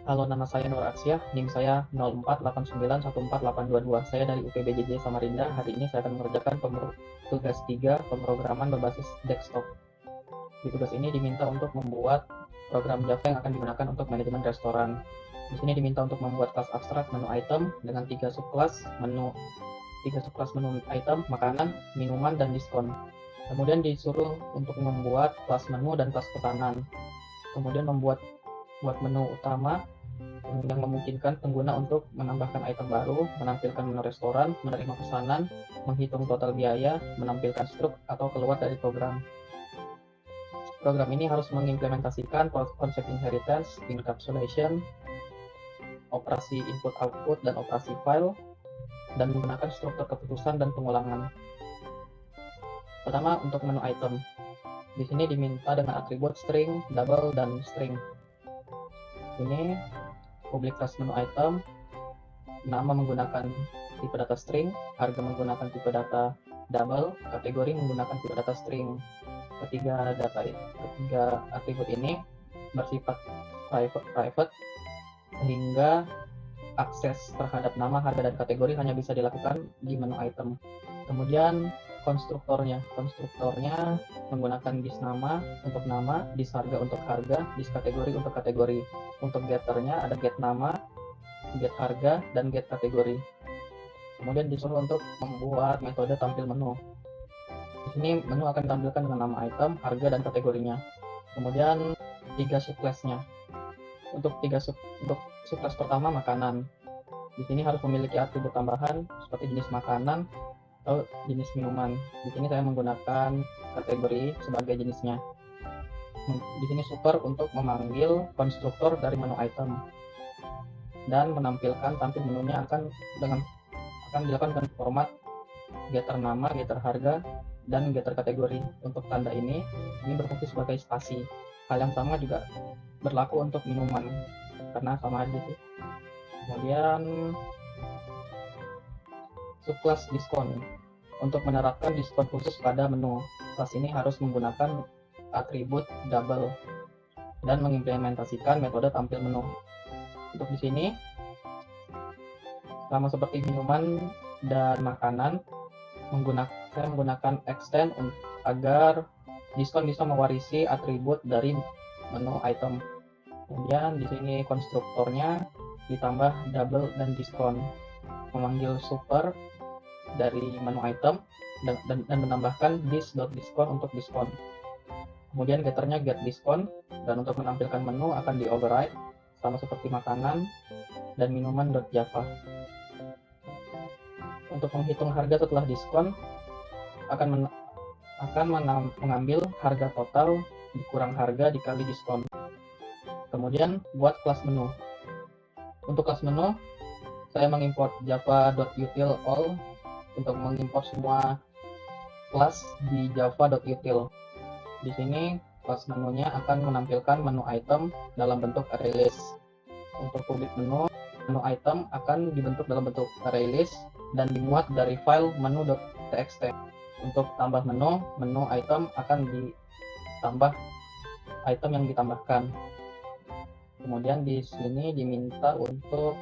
Halo, nama saya Nur Aksiah, NIM saya 0489148822. Saya dari UPBJJ Samarinda. Hari ini saya akan mengerjakan tugas 3 pemrograman berbasis desktop. Di tugas ini diminta untuk membuat program Java yang akan digunakan untuk manajemen restoran. Di sini diminta untuk membuat kelas abstrak menu item dengan 3 subkelas menu item, makanan, minuman, dan diskon. Kemudian disuruh untuk membuat kelas menu dan kelas pesanan. Kemudian membuat menu utama yang memungkinkan pengguna untuk menambahkan item baru, menampilkan menu restoran, menerima pesanan, menghitung total biaya, menampilkan struk atau keluar dari program. Program ini harus mengimplementasikan konsep inheritance, encapsulation, operasi input-output, dan operasi file, dan menggunakan struktur keputusan dan pengulangan. Pertama, untuk menu item. Di sini diminta dengan atribut string, double, dan string. Ini public class menu item, nama menggunakan tipe data string, harga menggunakan tipe data double, kategori menggunakan tipe data string. Ketiga atribut ini bersifat private sehingga akses terhadap nama, harga, dan kategori hanya bisa dilakukan di menu item. Kemudian konstruktornya menggunakan dis nama untuk nama, dis harga untuk harga, dis kategori untuk kategori. Untuk getternya ada get nama, get harga, dan get kategori. Kemudian disuruh untuk membuat metode tampil menu. Di sini menu akan ditampilkan dengan nama item, harga, dan kategorinya. Kemudian 3 subclass-nya. Untuk subclass pertama makanan. Di sini harus memiliki atribut tambahan seperti jenis makanan atau jenis minuman. Di sini saya menggunakan kategori sebagai jenisnya. Di sini super untuk memanggil konstruktor dari menu item dan menampilkan tampil menunya akan dilakukan dengan format getter nama, getter harga, dan getter kategori. Untuk tanda ini berfungsi sebagai spasi. Hal yang sama juga berlaku untuk minuman karena sama aja sih. Kemudian subclass diskon. Untuk menerapkan diskon khusus pada menu, kelas ini harus menggunakan atribut double dan mengimplementasikan metode tampil menu. Untuk di sini sama seperti minuman dan makanan, saya menggunakan extend agar diskon bisa mewarisi atribut dari menu item. Kemudian di sini konstruktornya ditambah double dan diskon, memanggil super dari menu item dan menambahkan dis.diskon untuk diskon. Kemudian getternya get diskon, dan untuk menampilkan menu akan di override sama seperti makanan dan minuman.java. Untuk menghitung harga setelah diskon akan mengambil harga total dikurang harga dikali diskon. Kemudian buat kelas menu. Untuk kelas menu saya mengimport java.util_all untuk mengimport semua kelas di java.util. Di sini kelas menunya akan menampilkan menu item dalam bentuk array list. Untuk public menu item akan dibentuk dalam bentuk array list dan dimuat dari file menu.txt. Untuk tambah menu item akan ditambah item yang ditambahkan. Kemudian di sini diminta untuk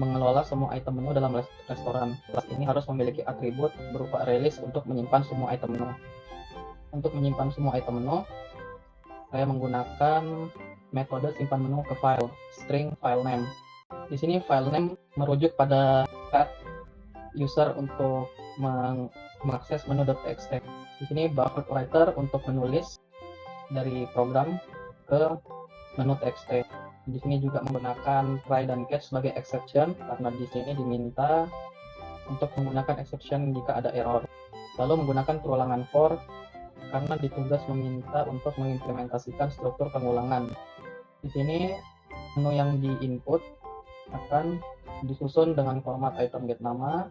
mengelola semua item menu dalam restoran. Kelas ini harus memiliki atribut berupa array list untuk menyimpan semua item menu. Untuk menyimpan semua item menu, saya menggunakan metode simpan menu ke file, string file name. Di sini file name merujuk pada user untuk mengakses menu.txt. Di sini buffer writer untuk menulis dari program ke menu txt. Di sini juga menggunakan try dan catch sebagai exception karena di sini diminta untuk menggunakan exception jika ada error. Lalu menggunakan perulangan for karena ditugas meminta untuk mengimplementasikan struktur pengulangan. Di sini menu yang di-input akan disusun dengan format item get nama,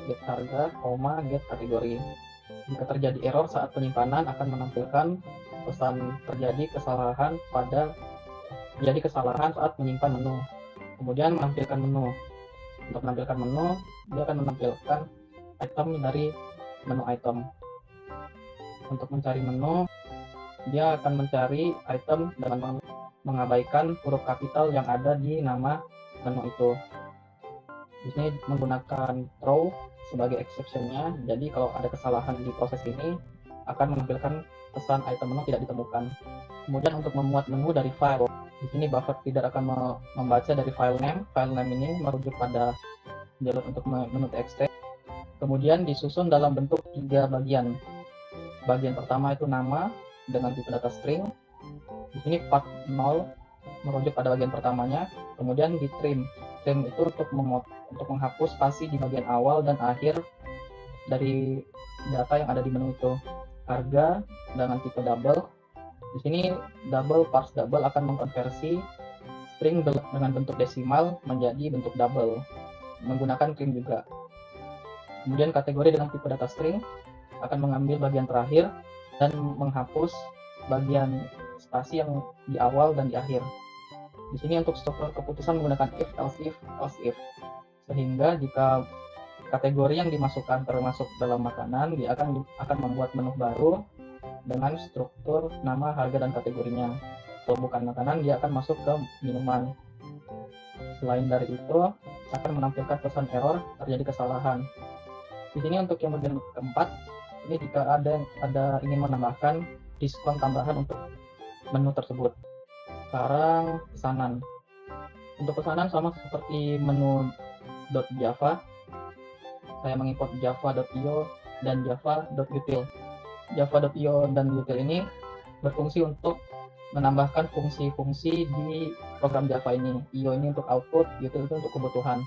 get harga, get kategori. Jika terjadi error saat penyimpanan akan menampilkan pesan terjadi kesalahan saat menyimpan menu. Kemudian menampilkan menu. Untuk menampilkan menu, dia akan menampilkan item dari menu item. Untuk mencari menu, dia akan mencari item dengan mengabaikan huruf kapital yang ada di nama menu itu. Di sini menggunakan throw sebagai exception-nya, jadi kalau ada kesalahan di proses ini akan menampilkan pesan item menu tidak ditemukan. Kemudian untuk memuat menu dari file, di sini buffer feeder akan membaca dari file name. File name ini merujuk pada jalur untuk menu txt. Kemudian disusun dalam bentuk 3 bagian. Bagian pertama itu nama dengan tipe data string. Di sini part 0 merujuk pada bagian pertamanya. Kemudian di trim. Trim itu untuk menghapus spasi di bagian awal dan akhir dari data yang ada di menu itu. Harga dengan tipe double. Di sini double parse double akan mengkonversi string dengan bentuk desimal menjadi bentuk double menggunakan trim juga. Kemudian kategori dengan tipe data string akan mengambil bagian terakhir dan menghapus bagian spasi yang di awal dan di akhir. Di sini untuk struktur keputusan menggunakan if, else if. Sehingga jika kategori yang dimasukkan termasuk dalam makanan, dia akan membuat menu baru dengan struktur nama, harga, dan kategorinya. Kalau bukan makanan, dia akan masuk ke minuman. Selain dari itu, akan menampilkan pesan error, terjadi kesalahan. Di sini untuk yang bagian keempat, ini jika ada ingin menambahkan diskon tambahan untuk menu tersebut. Sekarang pesanan. Untuk pesanan sama seperti menu .java, saya mengimport java.io dan java.util. Java.io dan util ini berfungsi untuk menambahkan fungsi-fungsi di program Java ini. io ini untuk output, util itu untuk kebutuhan.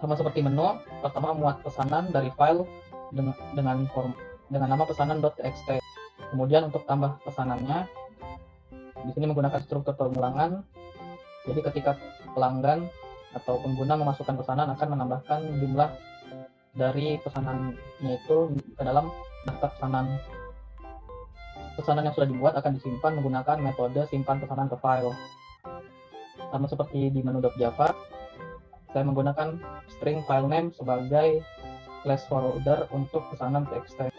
Sama seperti menu, pertama muat pesanan dari file dengan nama pesanan.txt. Kemudian untuk tambah pesanannya, di sini menggunakan struktur pengulangan. Jadi ketika pelanggan atau pengguna memasukkan pesanan akan menambahkan jumlah dari pesanannya itu ke dalam daftar pesanan. Pesanan yang sudah dibuat akan disimpan menggunakan metode simpan pesanan ke file. Sama seperti di menu .java, saya menggunakan string file name sebagai placeholder untuk pesanan txt.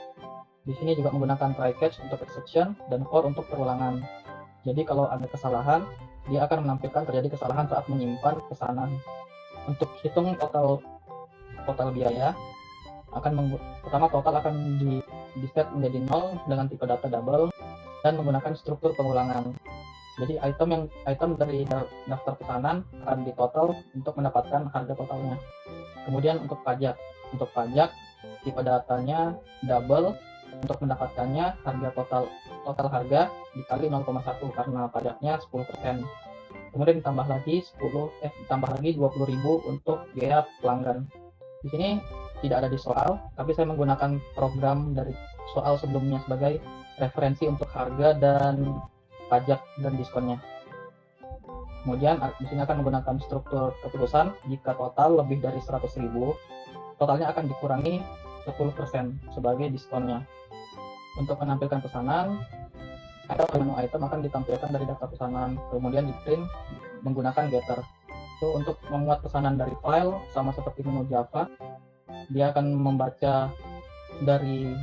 Di sini juga menggunakan try catch untuk exception dan for untuk perulangan. Jadi kalau ada kesalahan, dia akan menampilkan terjadi kesalahan saat menyimpan pesanan. Untuk hitung total biaya, pertama total akan di set menjadi 0 dengan tipe data double dan menggunakan struktur pengulangan. Jadi item dari daftar pesanan akan ditotal untuk mendapatkan harga totalnya. Kemudian untuk pajak tipe datanya double. Untuk mendapatkannya harga total harga dikali 0,1 karena pajaknya 10%. Kemudian ditambah lagi 20.000 untuk biaya pelanggan. Di sini tidak ada di soal, tapi saya menggunakan program dari soal sebelumnya sebagai referensi untuk harga dan pajak dan diskonnya. Kemudian di sini akan menggunakan struktur keputusan. Jika total lebih dari 100.000, totalnya akan dikurangi 10% sebagai diskonnya. Untuk menampilkan pesanan, menu item akan ditampilkan dari daftar pesanan, kemudian di print menggunakan getter. So, untuk memuat pesanan dari file, sama seperti menu Java, dia akan membaca dari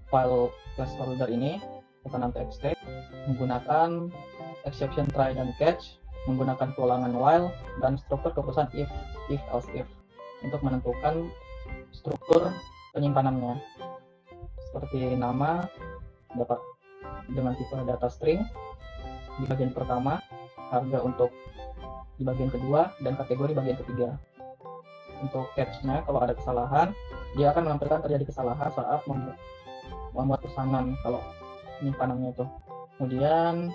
file placeholder ini, pesanan txt, menggunakan exception try dan catch, menggunakan pengulangan while, dan struktur keputusan if, else if, untuk menentukan struktur penyimpanannya. Seperti nama dapat dengan tipe data string di bagian pertama, harga untuk di bagian kedua, dan kategori bagian ketiga. Untuk catch-nya, kalau ada kesalahan, dia akan menampilkan terjadi kesalahan saat membuat pesanan kalau penyimpanannya itu. Kemudian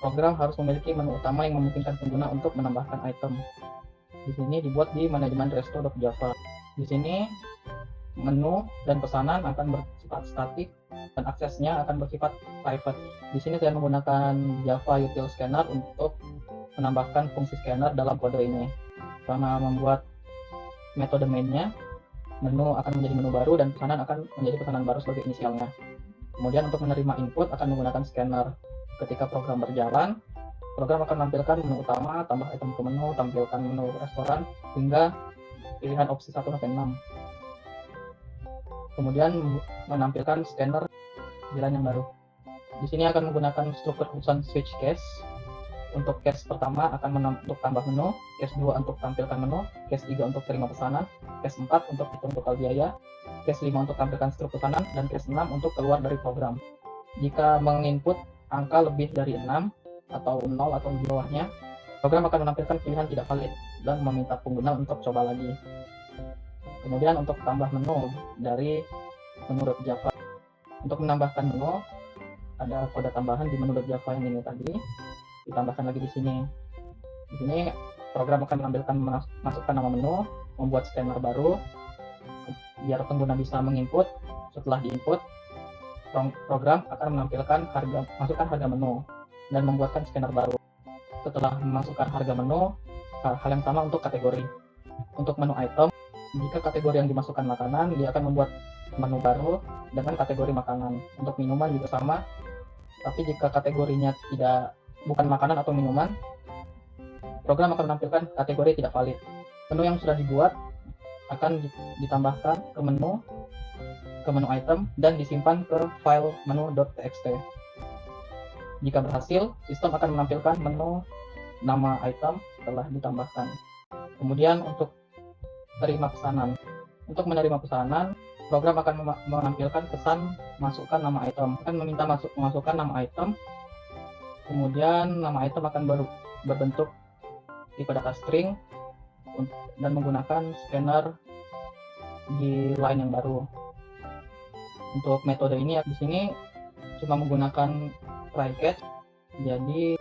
program harus memiliki menu utama yang memungkinkan pengguna untuk menambahkan item. Di sini dibuat di manajemen resto.java. Di sini menu dan pesanan akan bersifat statik dan aksesnya akan bersifat private. Di sini saya menggunakan Java Util Scanner untuk menambahkan fungsi scanner dalam kode ini. Karena membuat metode mainnya, menu akan menjadi menu baru dan pesanan akan menjadi pesanan baru sebagai inisialnya. Kemudian untuk menerima input akan menggunakan scanner. Ketika program berjalan, program akan menampilkan menu utama, tambah item ke menu, tampilkan menu restoran, hingga pilihan opsi 1-6. Kemudian menampilkan scanner jalan yang baru. Di sini akan menggunakan struktur keputusan switch case Untuk case pertama akan untuk tambah menu, case 2 untuk tampilkan menu, case 3 untuk terima pesanan, case 4 untuk hitung total biaya, case 5 untuk tampilkan struk pesanan, dan case 6 untuk keluar dari program. Jika menginput angka lebih dari 6 atau 0 atau di bawahnya, program akan menampilkan pilihan tidak valid dan meminta pengguna untuk coba lagi. Kemudian untuk tambah menu dari menu .java. Untuk menambahkan menu, ada kode tambahan di menu .java yang ini tadi, ditambahkan lagi di sini. Di sini program akan masukkan nama menu, membuat scanner baru biar pengguna bisa menginput. Setelah diinput, program akan masukkan harga menu dan membuatkan scanner baru. Setelah memasukkan harga menu, hal yang sama untuk kategori. Untuk menu item, jika kategori yang dimasukkan makanan, dia akan membuat menu baru dengan kategori makanan. Untuk minuman juga sama, tapi jika kategorinya bukan makanan atau minuman, program akan menampilkan kategori tidak valid. Menu yang sudah dibuat akan ditambahkan ke menu item dan disimpan ke file menu.txt. Jika berhasil, sistem akan menampilkan menu nama item telah ditambahkan. Kemudian untuk terima pesanan. Untuk menerima pesanan, program akan menampilkan pesan masukkan nama item. Akan meminta masukkan nama item. Kemudian nama item akan berbentuk tipe data string dan menggunakan scanner di line yang baru. Untuk metode ini di sini cuma menggunakan try catch. Jadi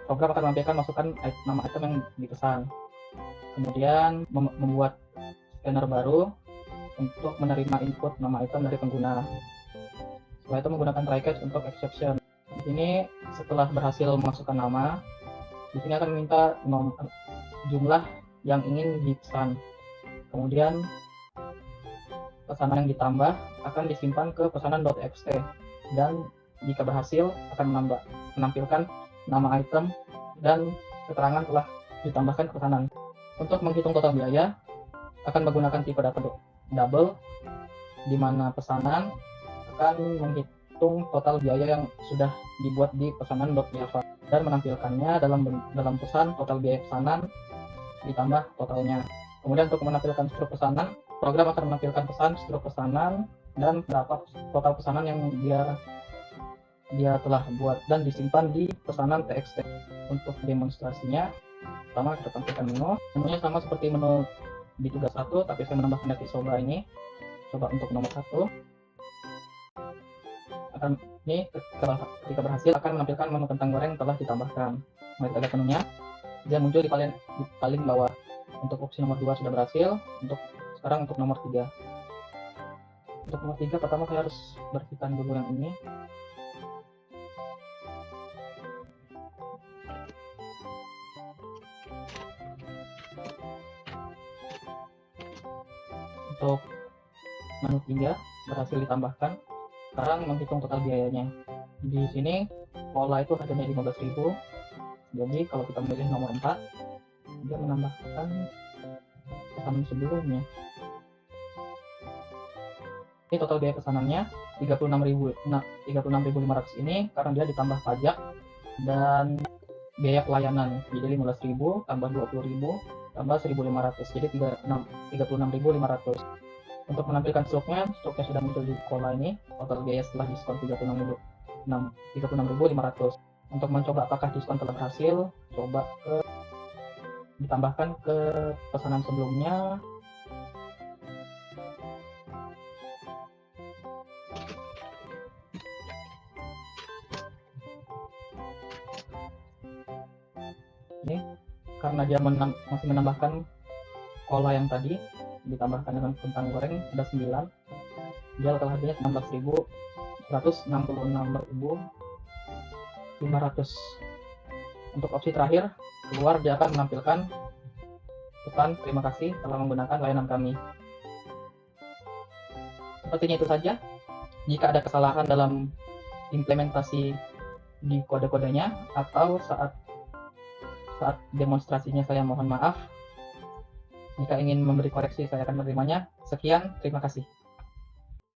program akan menampilkan masukkan nama item yang dipesan. Kemudian membuat scanner baru untuk menerima input nama item dari pengguna. Setelah itu menggunakan try catch untuk exception. Di sini setelah berhasil memasukkan nama, di sini akan meminta jumlah yang ingin dipesan. Kemudian pesanan yang ditambah akan disimpan ke pesanan.txt dan jika berhasil akan menampilkan nama item dan keterangan telah ditambahkan ke pesanan. Untuk menghitung total biaya akan menggunakan tipe data double, di mana pesanan akan menghitung total biaya yang sudah dibuat di pesanan.java dan menampilkannya dalam pesan total biaya pesanan ditambah totalnya. Kemudian untuk menampilkan struk pesanan, program akan menampilkan pesan, struk pesanan, dan berapa total pesanan yang dia telah buat dan disimpan di pesanan txt. Untuk demonstrasinya, pertama kita tampilkan menunya sama seperti menu di tugas 1, tapi saya menambahkan yakisoba ini. Coba untuk nomor 1 ini ketika berhasil akan menampilkan menu kentang goreng telah ditambahkan. Mari kita lihat menunya, dia muncul di paling bawah. Untuk opsi nomor 2 sudah berhasil. Sekarang untuk nomor 3. Untuk nomor 3 pertama saya harus bersihkan dulu yang ini. Untuk menu 3 berhasil ditambahkan. Sekarang menghitung total biayanya. Di sini pola itu harganya 15.000. Jadi kalau kita memilih nomor 4, dia menambahkan pesanan sebelumnya. Ini total biaya pesanannya 36.500 ini karena dia ditambah pajak dan biaya pelayanan. Jadi 15.000 tambah 20.000 tambah 1.500, jadi 36.500. Untuk menampilkan struknya sudah muncul di pola ini. Total biaya setelah diskon 36.500. Untuk mencoba apakah diskon telah berhasil, coba ditambahkan ke pesanan sebelumnya. Ini karena dia masih menambahkan pola yang tadi, ditambahkan dengan kentang goreng ada 9, dia total harganya 16.166.500. Untuk opsi terakhir, keluar dia akan menampilkan pesan terima kasih telah menggunakan layanan kami. Sepertinya itu saja. Jika ada kesalahan dalam implementasi di kode-kodenya atau saat demonstrasinya, saya mohon maaf. Jika ingin memberi koreksi, saya akan menerimanya. Sekian, terima kasih.